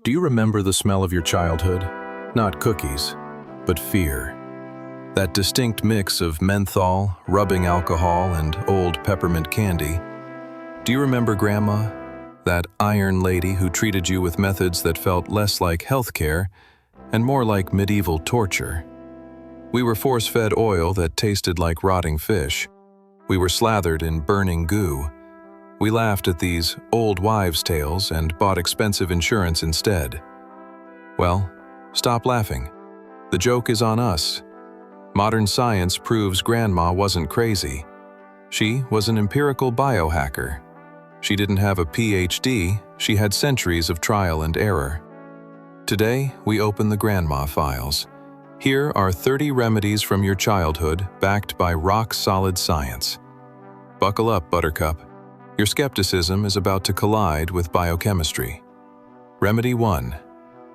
Do you remember the smell of your childhood? Not cookies, but fear. That distinct mix of menthol, rubbing alcohol, and old peppermint candy. Do you remember Grandma? That iron lady who treated you with methods that felt less like healthcare and more like medieval torture. We were force-fed oil that tasted like rotting fish. We were slathered in burning goo. We laughed at these old wives' tales and bought expensive insurance instead. Well, stop laughing. The joke is on us. Modern science proves Grandma wasn't crazy. She was an empirical biohacker. She didn't have a PhD, she had centuries of trial and error. Today, we open the Grandma files. Here are 30 remedies from your childhood backed by rock-solid science. Buckle up, Buttercup. Your skepticism is about to collide with biochemistry. Remedy 1.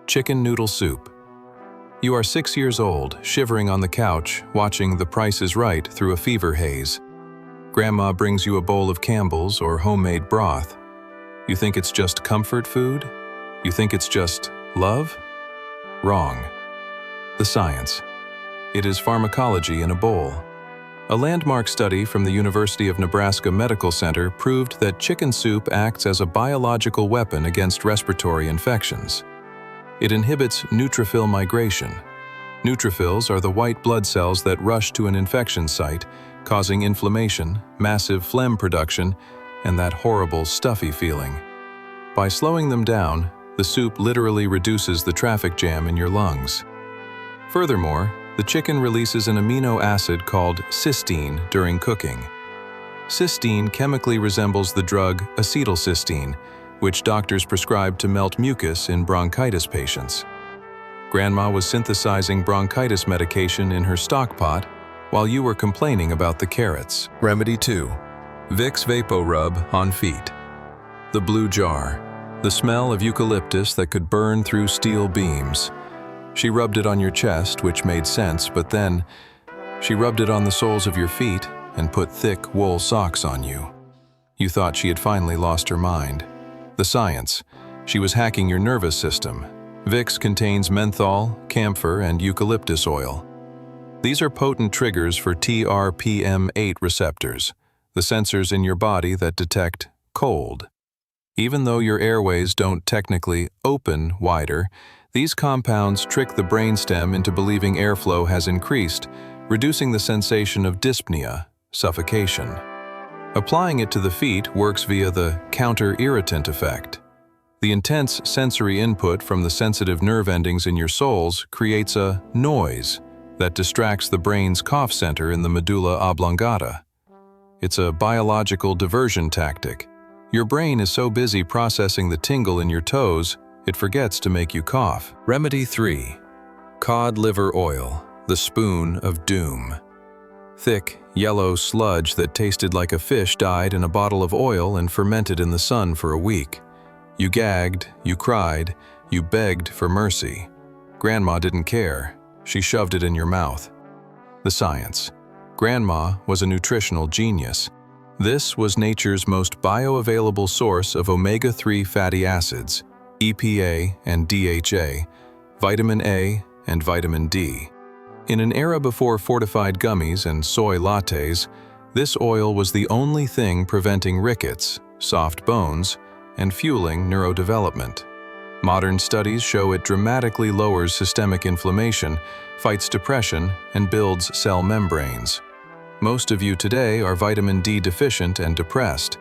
Chicken noodle soup. You are 6 years old, shivering on the couch, watching The Price is Right through a fever haze. Grandma brings you a bowl of Campbell's or homemade broth. You think it's just comfort food? You think it's just love? Wrong. The science. It is pharmacology in a bowl. A landmark study from the University of Nebraska Medical Center proved that chicken soup acts as a biological weapon against respiratory infections. It inhibits neutrophil migration. Neutrophils are the white blood cells that rush to an infection site, causing inflammation, massive phlegm production, and that horrible stuffy feeling. By slowing them down, the soup literally reduces the traffic jam in your lungs. Furthermore, the chicken releases an amino acid called cysteine during cooking. Cysteine chemically resembles the drug acetylcysteine, which doctors prescribe to melt mucus in bronchitis patients. Grandma was synthesizing bronchitis medication in her stock pot while you were complaining about the carrots. Remedy 2. Vicks Vapo Rub on feet. The blue jar. The smell of eucalyptus that could burn through steel beams. She rubbed it on your chest, which made sense, but then she rubbed it on the soles of your feet and put thick wool socks on you. You thought she had finally lost her mind. The science. She was hacking your nervous system. Vicks contains menthol, camphor, and eucalyptus oil. These are potent triggers for TRPM8 receptors, the sensors in your body that detect cold. Even though your airways don't technically open wider, these compounds trick the brainstem into believing airflow has increased, reducing the sensation of dyspnea, suffocation. Applying it to the feet works via the counter-irritant effect. The intense sensory input from the sensitive nerve endings in your soles creates a noise that distracts the brain's cough center in the medulla oblongata. It's a biological diversion tactic. Your brain is so busy processing the tingle in your toes, it forgets to make you cough. Remedy 3. Cod liver oil, the spoon of doom. Thick, yellow sludge that tasted like a fish died in a bottle of oil and fermented in the sun for a week. You gagged, you cried, you begged for mercy. Grandma didn't care. She shoved it in your mouth. The science. Grandma was a nutritional genius. This was nature's most bioavailable source of omega-3 fatty acids, EPA and DHA, vitamin A and vitamin D. In an era before fortified gummies and soy lattes, this oil was the only thing preventing rickets, soft bones, and fueling neurodevelopment. Modern studies show it dramatically lowers systemic inflammation, fights depression, and builds cell membranes. Most of you today are vitamin D deficient and depressed.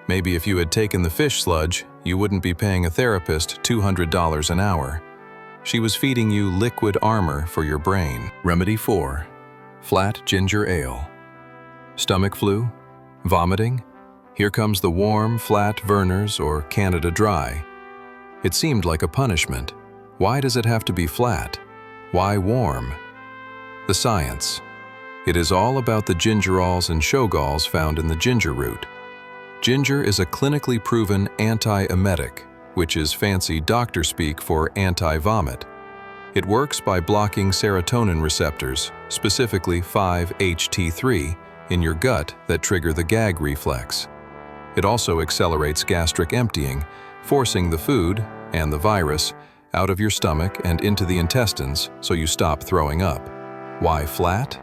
Maybe if you had taken the fish sludge, you wouldn't be paying a therapist $200 an hour. She was feeding you liquid armor for your brain. Remedy 4. Flat ginger ale. Stomach flu? Vomiting? Here comes the warm, flat Vernors or Canada Dry. It seemed like a punishment. Why does it have to be flat? Why warm? The science. It is all about the gingerols and shogalls found in the ginger root. Ginger is a clinically proven anti-emetic, which is fancy doctor speak for anti-vomit. It works by blocking serotonin receptors, specifically 5-HT3, in your gut that trigger the gag reflex. It also accelerates gastric emptying, forcing the food, and the virus, out of your stomach and into the intestines so you stop throwing up. Why flat?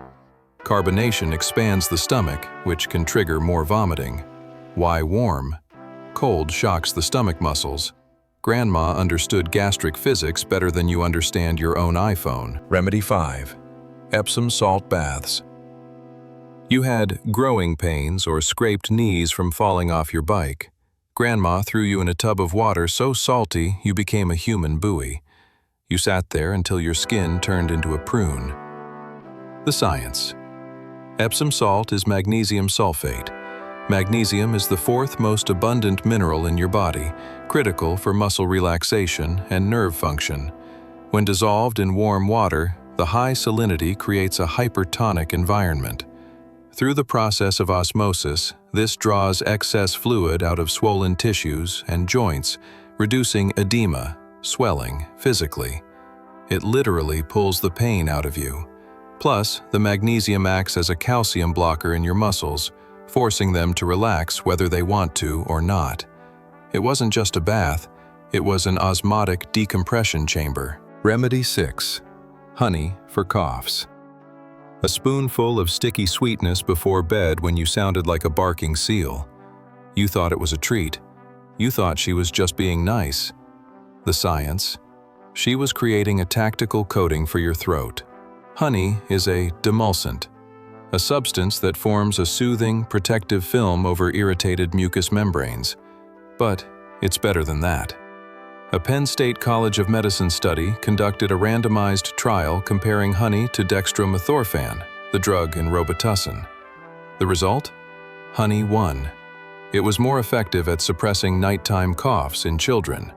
Carbonation expands the stomach, which can trigger more vomiting. Why warm? Cold shocks the stomach muscles. Grandma understood gastric physics better than you understand your own iPhone. Remedy 5. Epsom salt baths. You had growing pains or scraped knees from falling off your bike. Grandma threw you in a tub of water so salty you became a human buoy. You sat there until your skin turned into a prune. The science. Epsom salt is magnesium sulfate. Magnesium is the fourth most abundant mineral in your body, critical for muscle relaxation and nerve function. When dissolved in warm water, the high salinity creates a hypertonic environment. Through the process of osmosis, this draws excess fluid out of swollen tissues and joints, reducing edema, swelling, physically. It literally pulls the pain out of you. Plus, the magnesium acts as a calcium blocker in your muscles, forcing them to relax whether they want to or not. It wasn't just a bath, it was an osmotic decompression chamber. Remedy 6. Honey for coughs. A spoonful of sticky sweetness before bed when you sounded like a barking seal. You thought it was a treat. You thought she was just being nice. The science. She was creating a tactical coating for your throat. Honey is a demulcent, a substance that forms a soothing, protective film over irritated mucous membranes. But it's better than that. A Penn State College of Medicine study conducted a randomized trial comparing honey to dextromethorphan, the drug in Robitussin. The result? Honey won. It was more effective at suppressing nighttime coughs in children.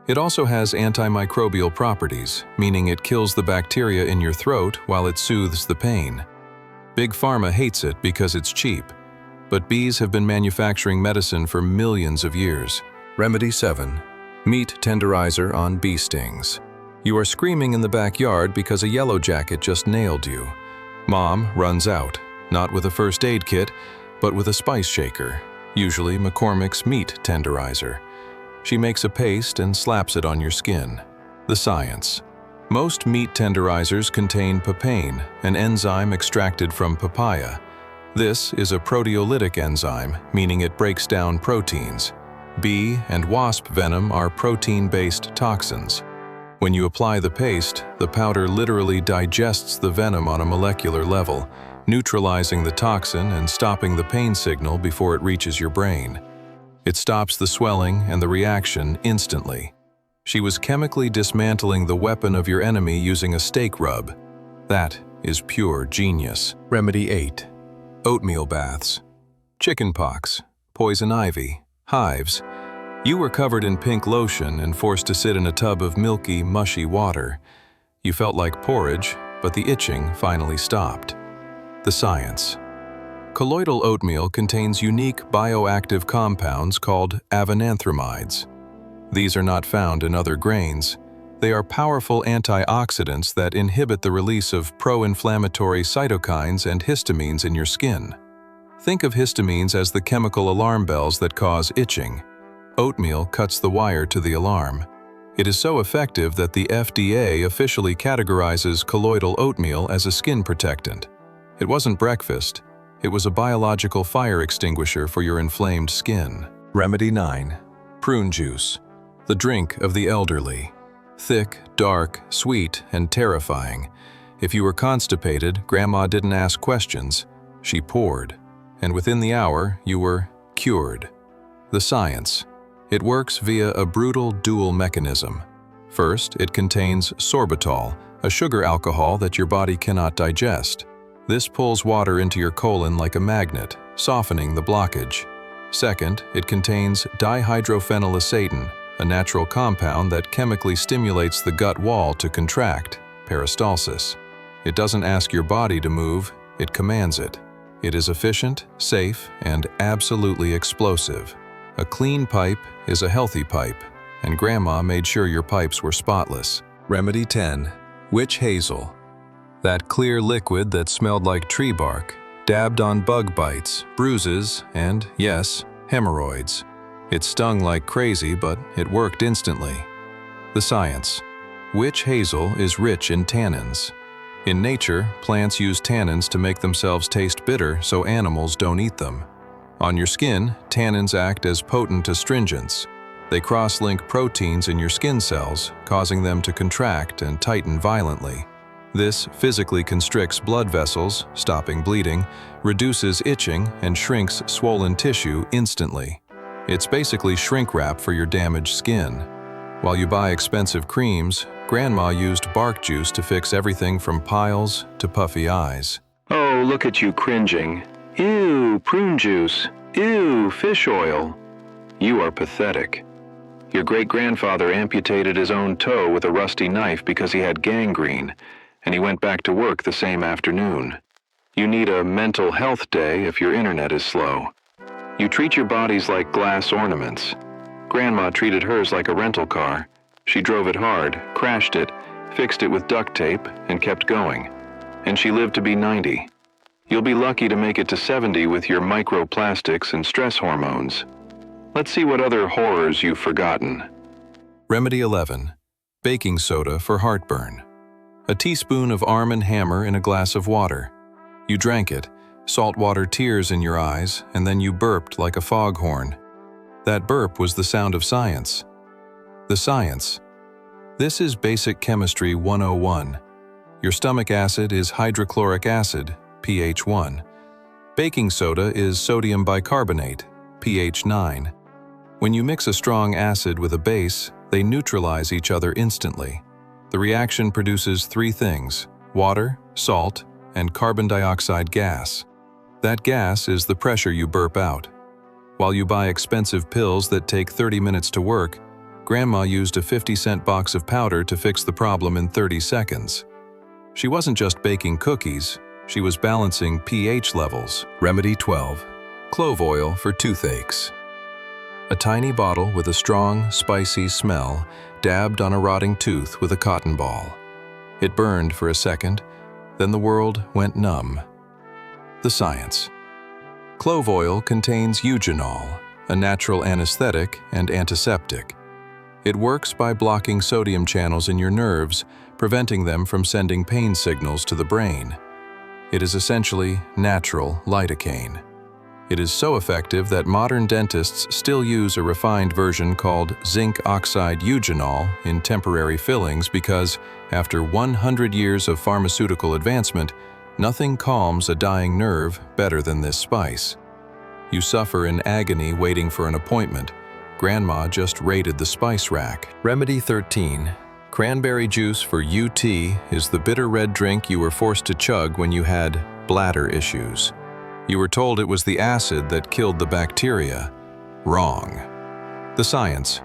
It also has antimicrobial properties, meaning it kills the bacteria in your throat while it soothes the pain. Big Pharma hates it because it's cheap, but bees have been manufacturing medicine for millions of years. Remedy 7. Meat tenderizer on bee stings. You are screaming in the backyard because a yellow jacket just nailed you. Mom runs out, not with a first aid kit, but with a spice shaker, usually McCormick's meat tenderizer. She makes a paste and slaps it on your skin. The science. Most meat tenderizers contain papain, an enzyme extracted from papaya. This is a proteolytic enzyme, meaning it breaks down proteins. Bee and wasp venom are protein-based toxins. When you apply the paste, the powder literally digests the venom on a molecular level, neutralizing the toxin and stopping the pain signal before it reaches your brain. It stops the swelling and the reaction instantly. She was chemically dismantling the weapon of your enemy using a steak rub. That is pure genius. Remedy 8. Oatmeal baths. Chickenpox, poison ivy, hives. You were covered in pink lotion and forced to sit in a tub of milky, mushy water. You felt like porridge, but the itching finally stopped. The science. Colloidal oatmeal contains unique bioactive compounds called avenanthramides. These are not found in other grains. They are powerful antioxidants that inhibit the release of pro-inflammatory cytokines and histamines in your skin. Think of histamines as the chemical alarm bells that cause itching. Oatmeal cuts the wire to the alarm. It is so effective that the FDA officially categorizes colloidal oatmeal as a skin protectant. It wasn't breakfast. It was a biological fire extinguisher for your inflamed skin. Remedy 9. Prune juice. The drink of the elderly. Thick, dark, sweet, and terrifying. If you were constipated, Grandma didn't ask questions. She poured. And within the hour, you were cured. The science. It works via a brutal dual mechanism. First, it contains sorbitol, a sugar alcohol that your body cannot digest. This pulls water into your colon like a magnet, softening the blockage. Second, it contains dihydrophenylacetin, a natural compound that chemically stimulates the gut wall to contract, peristalsis. It doesn't ask your body to move, it commands it. It is efficient, safe, and absolutely explosive. A clean pipe is a healthy pipe, and Grandma made sure your pipes were spotless. Remedy 10. Witch hazel. That clear liquid that smelled like tree bark, dabbed on bug bites, bruises, and, yes, hemorrhoids. It stung like crazy, but it worked instantly. The science. Witch hazel is rich in tannins. In nature, plants use tannins to make themselves taste bitter so animals don't eat them. On your skin, tannins act as potent astringents. They cross-link proteins in your skin cells, causing them to contract and tighten violently. This physically constricts blood vessels, stopping bleeding, reduces itching, and shrinks swollen tissue instantly. It's basically shrink wrap for your damaged skin. While you buy expensive creams, Grandma used bark juice to fix everything from piles to puffy eyes. Oh, look at you cringing. Ew, prune juice. Ew, fish oil. You are pathetic. Your great-grandfather amputated his own toe with a rusty knife because he had gangrene, and he went back to work the same afternoon. You need a mental health day if your internet is slow. You treat your bodies like glass ornaments. Grandma treated hers like a rental car. She drove it hard, crashed it, fixed it with duct tape, and kept going. And she lived to be 90. You'll be lucky to make it to 70 with your microplastics and stress hormones. Let's see what other horrors you've forgotten. Remedy 11. Baking soda for heartburn. A teaspoon of Arm & Hammer in a glass of water. You drank it, saltwater tears in your eyes, and then you burped like a foghorn. That burp was the sound of science. The science. This is Basic Chemistry 101. Your stomach acid is hydrochloric acid, pH 1. Baking soda is sodium bicarbonate, pH 9. When you mix a strong acid with a base, they neutralize each other instantly. The reaction produces three things: water, salt, and carbon dioxide gas. That gas is the pressure you burp out. While you buy expensive pills that take 30 minutes to work, Grandma used a 50-cent box of powder to fix the problem in 30 seconds. She wasn't just baking cookies, she was balancing pH levels. Remedy 12. Clove oil for toothaches. A tiny bottle with a strong, spicy smell dabbed on a rotting tooth with a cotton ball. It burned for a second, then the world went numb. The science. Clove oil contains eugenol, a natural anesthetic and antiseptic. It works by blocking sodium channels in your nerves, preventing them from sending pain signals to the brain. It is essentially natural lidocaine. It is so effective that modern dentists still use a refined version called zinc oxide eugenol in temporary fillings because, after 100 years of pharmaceutical advancement, nothing calms a dying nerve better than this spice. You suffer in agony waiting for an appointment. Grandma just raided the spice rack. Remedy 13. Cranberry juice for UT is the bitter red drink you were forced to chug when you had bladder issues. You were told it was the acid that killed the bacteria. Wrong. The science.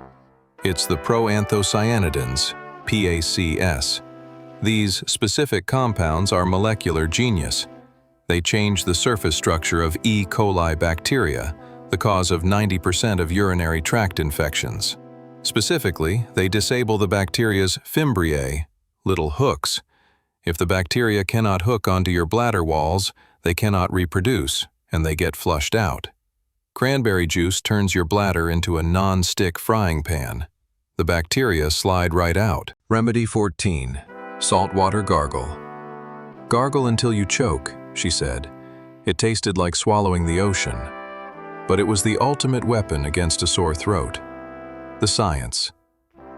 It's the proanthocyanidins, PACS. These specific compounds are molecular genius. They change the surface structure of E. coli bacteria, the cause of 90% of urinary tract infections. Specifically, they disable the bacteria's fimbriae, little hooks. If the bacteria cannot hook onto your bladder walls, they cannot reproduce, and they get flushed out. Cranberry juice turns your bladder into a non-stick frying pan. The bacteria slide right out. Remedy 14. Saltwater gargle. Gargle until you choke, she said. It tasted like swallowing the ocean. But it was the ultimate weapon against a sore throat. The science.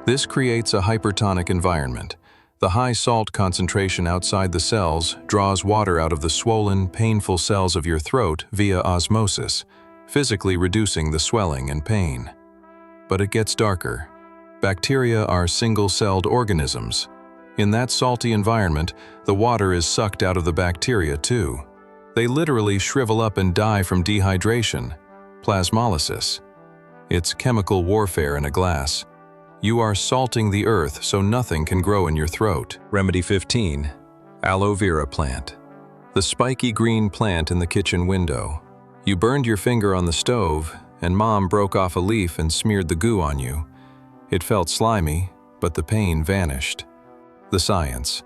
This creates a hypertonic environment. The high salt concentration outside the cells draws water out of the swollen, painful cells of your throat via osmosis, physically reducing the swelling and pain. But it gets darker. Bacteria are single-celled organisms. In that salty environment, the water is sucked out of the bacteria too. They literally shrivel up and die from dehydration, plasmolysis. It's chemical warfare in a glass. You are salting the earth so nothing can grow in your throat. Remedy 15. Aloe vera plant. The spiky green plant in the kitchen window. You burned your finger on the stove, and Mom broke off a leaf and smeared the goo on you. It felt slimy, but the pain vanished. The science.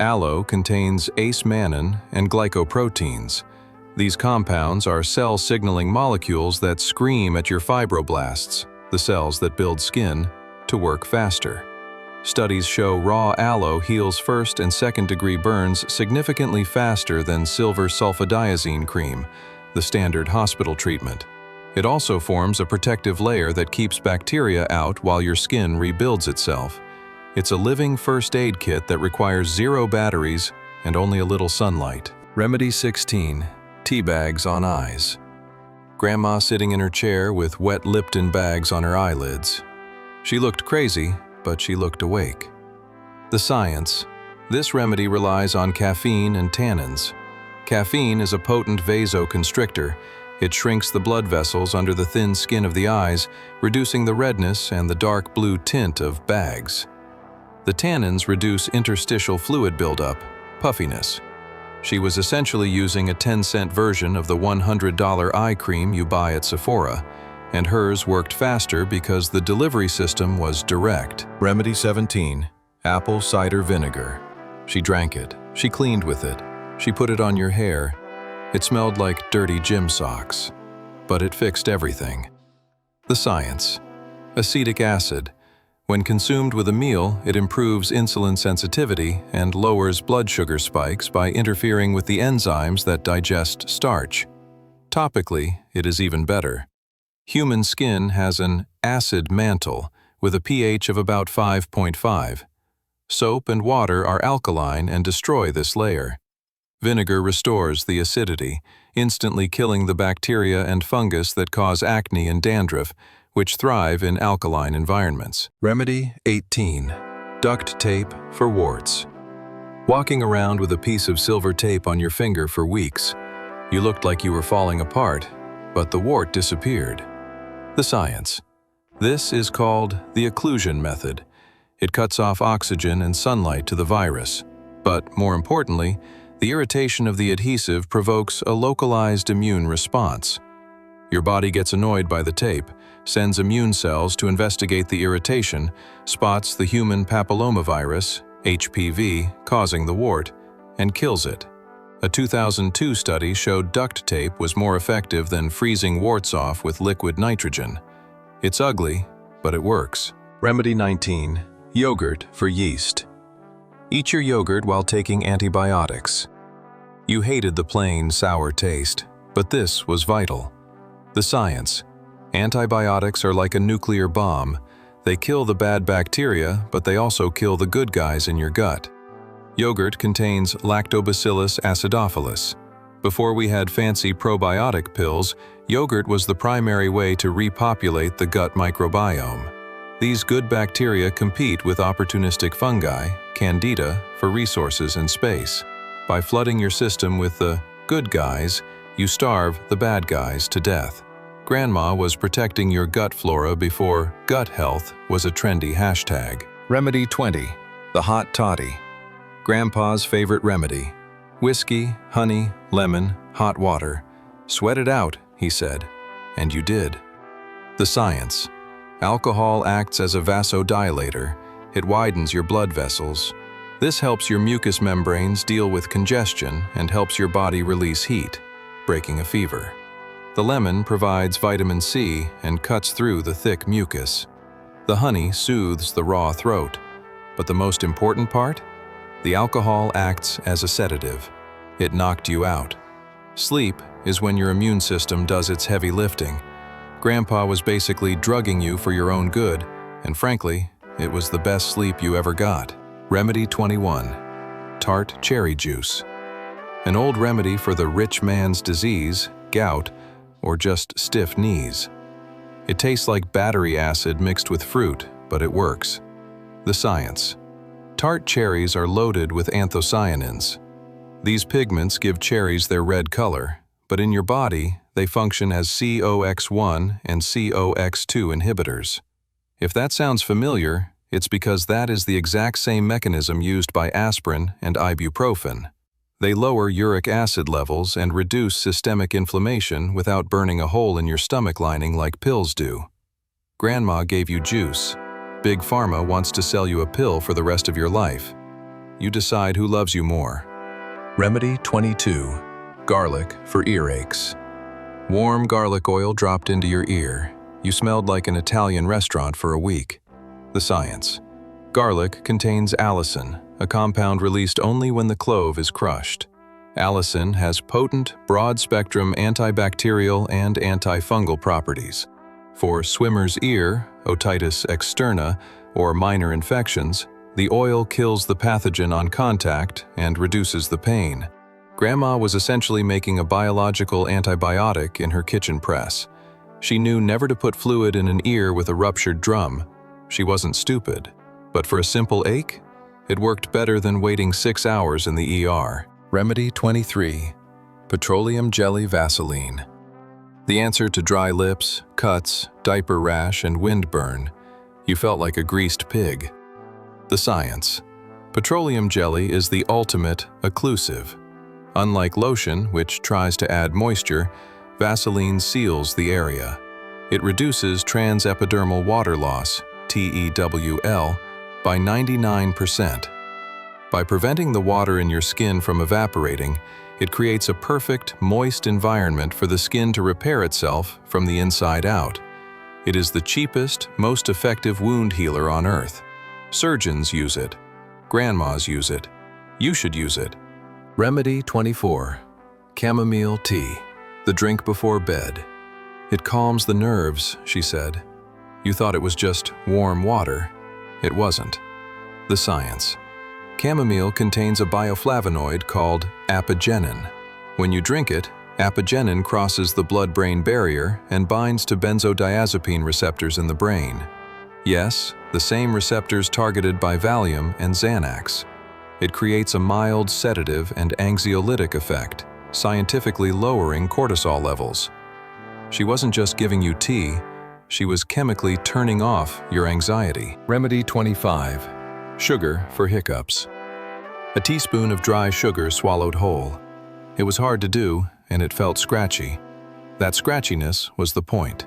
Aloe contains ace-mannan and glycoproteins. These compounds are cell-signaling molecules that scream at your fibroblasts, the cells that build skin, to work faster. Studies show raw aloe heals first and second-degree burns significantly faster than silver sulfadiazine cream, the standard hospital treatment. It also forms a protective layer that keeps bacteria out while your skin rebuilds itself. It's a living first aid kit that requires 0 batteries and only a little sunlight. Remedy 16. Tea bags on eyes. Grandma sitting in her chair with wet Lipton bags on her eyelids. She looked crazy, but she looked awake. The science. This remedy relies on caffeine and tannins. Caffeine is a potent vasoconstrictor. It shrinks the blood vessels under the thin skin of the eyes, reducing the redness and the dark blue tint of bags. The tannins reduce interstitial fluid buildup, puffiness. She was essentially using a 10-cent version of the $100 eye cream you buy at Sephora, and hers worked faster because the delivery system was direct. Remedy 17. Apple cider vinegar. She drank it. She cleaned with it. She put it on your hair. It smelled like dirty gym socks. But it fixed everything. The science. Acetic acid. When consumed with a meal, it improves insulin sensitivity and lowers blood sugar spikes by interfering with the enzymes that digest starch. Topically, it is even better. Human skin has an acid mantle with a pH of about 5.5. Soap and water are alkaline and destroy this layer. Vinegar restores the acidity, instantly killing the bacteria and fungus that cause acne and dandruff, which thrive in alkaline environments. Remedy 18. Duct tape for warts. Walking around with a piece of silver tape on your finger for weeks, you looked like you were falling apart, but the wart disappeared. The science. This is called the occlusion method. It cuts off oxygen and sunlight to the virus, but more importantly, the irritation of the adhesive provokes a localized immune response. Your body gets annoyed by the tape, sends immune cells to investigate the irritation, spots the human papillomavirus, HPV, causing the wart, and kills it. A 2002 study showed duct tape was more effective than freezing warts off with liquid nitrogen. It's ugly, but it works. Remedy 19. Yogurt for yeast. Eat your yogurt while taking antibiotics. You hated the plain, sour taste, but this was vital. The science. Antibiotics are like a nuclear bomb. They kill the bad bacteria, but they also kill the good guys in your gut. Yogurt contains Lactobacillus acidophilus. Before we had fancy probiotic pills, yogurt was the primary way to repopulate the gut microbiome. These good bacteria compete with opportunistic fungi, candida, for resources and space. By flooding your system with the good guys, you starve the bad guys to death. Grandma was protecting your gut flora before gut health was a trendy hashtag. Remedy 20. The hot toddy. Grandpa's favorite remedy. Whiskey, honey, lemon, hot water. Sweat it out, he said. And you did. The science. Alcohol acts as a vasodilator. It widens your blood vessels. This helps your mucous membranes deal with congestion and helps your body release heat, breaking a fever. The lemon provides vitamin C and cuts through the thick mucus. The honey soothes the raw throat. But the most important part? The alcohol acts as a sedative. It knocked you out. Sleep is when your immune system does its heavy lifting. Grandpa was basically drugging you for your own good, and frankly, it was the best sleep you ever got. Remedy 21. Tart cherry juice. An old remedy for the rich man's disease, gout, or just stiff knees. It tastes like battery acid mixed with fruit, but it works. The science. Tart cherries are loaded with anthocyanins. These pigments give cherries their red color, but in your body, they function as COX-1 and COX-2 inhibitors. If that sounds familiar, it's because that is the exact same mechanism used by aspirin and ibuprofen. They lower uric acid levels and reduce systemic inflammation without burning a hole in your stomach lining like pills do. Grandma gave you juice. Big Pharma wants to sell you a pill for the rest of your life. You decide who loves you more. Remedy 22. Garlic for earaches. Warm garlic oil dropped into your ear. You smelled like an Italian restaurant for a week. The science. Garlic contains allicin, a compound released only when the clove is crushed. Allicin has potent, broad-spectrum antibacterial and antifungal properties. For swimmer's ear, otitis externa, or minor infections, the oil kills the pathogen on contact and reduces the pain. Grandma was essentially making a biological antibiotic in her kitchen press. She knew never to put fluid in an ear with a ruptured drum. She wasn't stupid. But for a simple ache, it worked better than waiting 6 hours in the ER. Remedy 23. Petroleum Jelly Vaseline. The answer to dry lips, cuts, diaper rash, and windburn. You felt like a greased pig. The science. Petroleum jelly is the ultimate occlusive. Unlike lotion, which tries to add moisture, Vaseline seals the area. It reduces transepidermal water loss, TEWL, by 99%. By preventing the water in your skin from evaporating, it creates a perfect, moist environment for the skin to repair itself from the inside out. It is the cheapest, most effective wound healer on earth. Surgeons use it. Grandmas use it. You should use it. Remedy 24. Chamomile tea. The drink before bed. It calms the nerves, she said. You thought it was just warm water. It wasn't. The science. Chamomile contains a bioflavonoid called apigenin. When you drink it, apigenin crosses the blood-brain barrier and binds to benzodiazepine receptors in the brain. Yes, the same receptors targeted by Valium and Xanax. It creates a mild sedative and anxiolytic effect, scientifically lowering cortisol levels. She wasn't just giving you tea, she was chemically turning off your anxiety. Remedy 25. Sugar for hiccups. A teaspoon of dry sugar swallowed whole. It was hard to do, and it felt scratchy. That scratchiness was the point.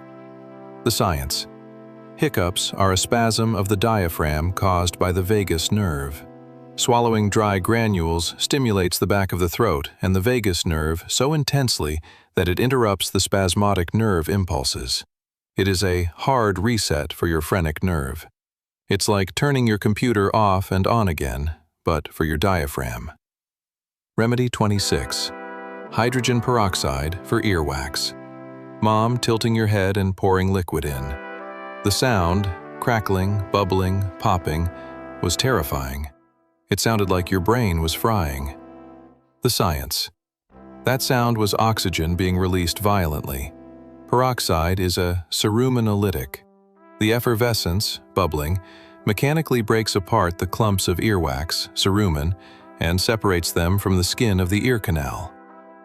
The science. Hiccups are a spasm of the diaphragm caused by the vagus nerve. Swallowing dry granules stimulates the back of the throat and the vagus nerve so intensely that it interrupts the spasmodic nerve impulses. It is a hard reset for your phrenic nerve. It's like turning your computer off and on again, but for your diaphragm. Remedy 26. Hydrogen peroxide for earwax. Mom tilting your head and pouring liquid in. The sound, crackling, bubbling, popping, was terrifying. It sounded like your brain was frying. The science. That sound was oxygen being released violently. Peroxide is a ceruminolytic. The effervescence, bubbling, mechanically breaks apart the clumps of earwax, cerumen, and separates them from the skin of the ear canal.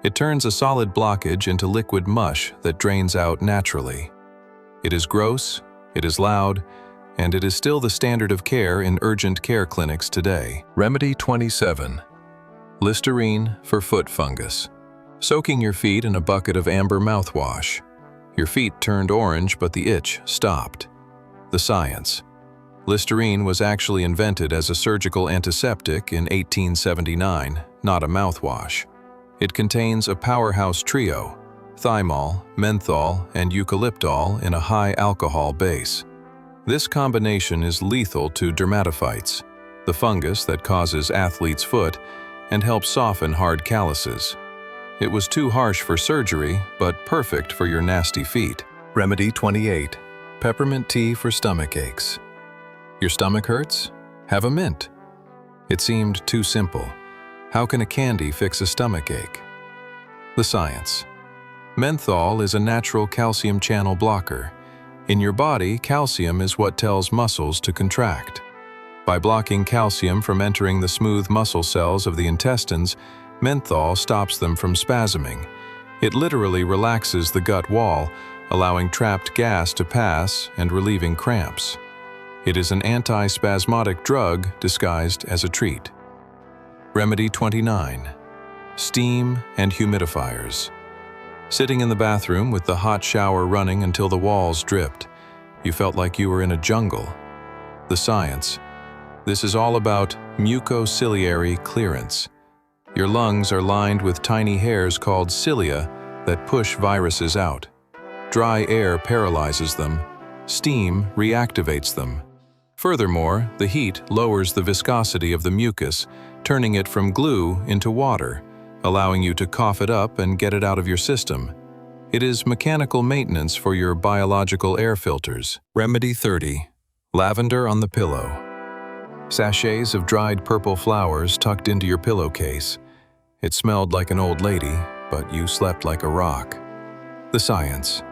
It turns a solid blockage into liquid mush that drains out naturally. It is gross, it is loud, and it is still the standard of care in urgent care clinics today. Remedy 27. Listerine for foot fungus. Soaking your feet in a bucket of amber mouthwash. Your feet turned orange, but the itch stopped. The science. Listerine was actually invented as a surgical antiseptic in 1879, not a mouthwash. It contains a powerhouse trio, thymol, menthol, and eucalyptol in a high alcohol base. This combination is lethal to dermatophytes, the fungus that causes athlete's foot, and helps soften hard calluses. It was too harsh for surgery, but perfect for your nasty feet. Remedy 28. Peppermint tea for stomach aches. Your stomach hurts? Have a mint. It seemed too simple. How can a candy fix a stomach ache? The science. Menthol is a natural calcium channel blocker. In your body, calcium is what tells muscles to contract. By blocking calcium from entering the smooth muscle cells of the intestines, menthol stops them from spasming. It literally relaxes the gut wall, allowing trapped gas to pass and relieving cramps. It is an anti-spasmodic drug disguised as a treat. Remedy 29. Steam and humidifiers. Sitting in the bathroom with the hot shower running until the walls dripped, you felt like you were in a jungle. The science. This is all about mucociliary clearance. Your lungs are lined with tiny hairs called cilia that push viruses out. Dry air paralyzes them. Steam reactivates them. Furthermore, the heat lowers the viscosity of the mucus, turning it from glue into water, allowing you to cough it up and get it out of your system. It is mechanical maintenance for your biological air filters. Remedy 30. Lavender on the pillow. Sachets of dried purple flowers tucked into your pillowcase. It smelled like an old lady, but you slept like a rock. The science.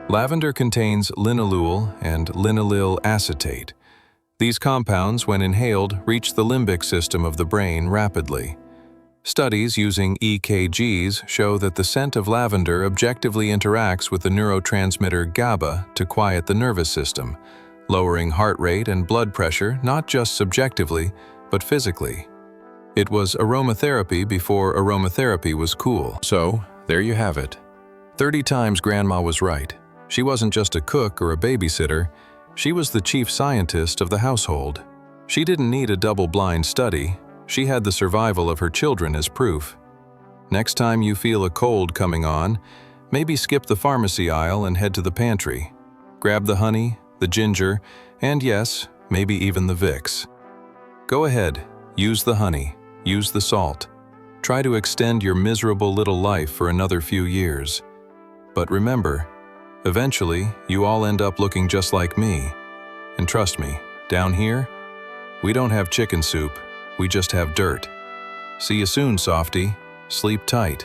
Lavender contains linalool and linaloyl acetate. These compounds, when inhaled, reach the limbic system of the brain rapidly. Studies using EKGs show that the scent of lavender objectively interacts with the neurotransmitter GABA to quiet the nervous system, lowering heart rate and blood pressure not just subjectively, but physically. It was aromatherapy before aromatherapy was cool. So, there you have it. 30 times Grandma was right. She wasn't just a cook or a babysitter, she was the chief scientist of the household. She didn't need a double-blind study, she had the survival of her children as proof. Next time you feel a cold coming on, maybe skip the pharmacy aisle and head to the pantry. Grab the honey, the ginger, and yes, maybe even the Vicks. Go ahead, use the honey, use the salt. Try to extend your miserable little life for another few years. But remember, eventually, you all end up looking just like me. And trust me, down here, we don't have chicken soup, we just have dirt. See you soon, softie. Sleep tight.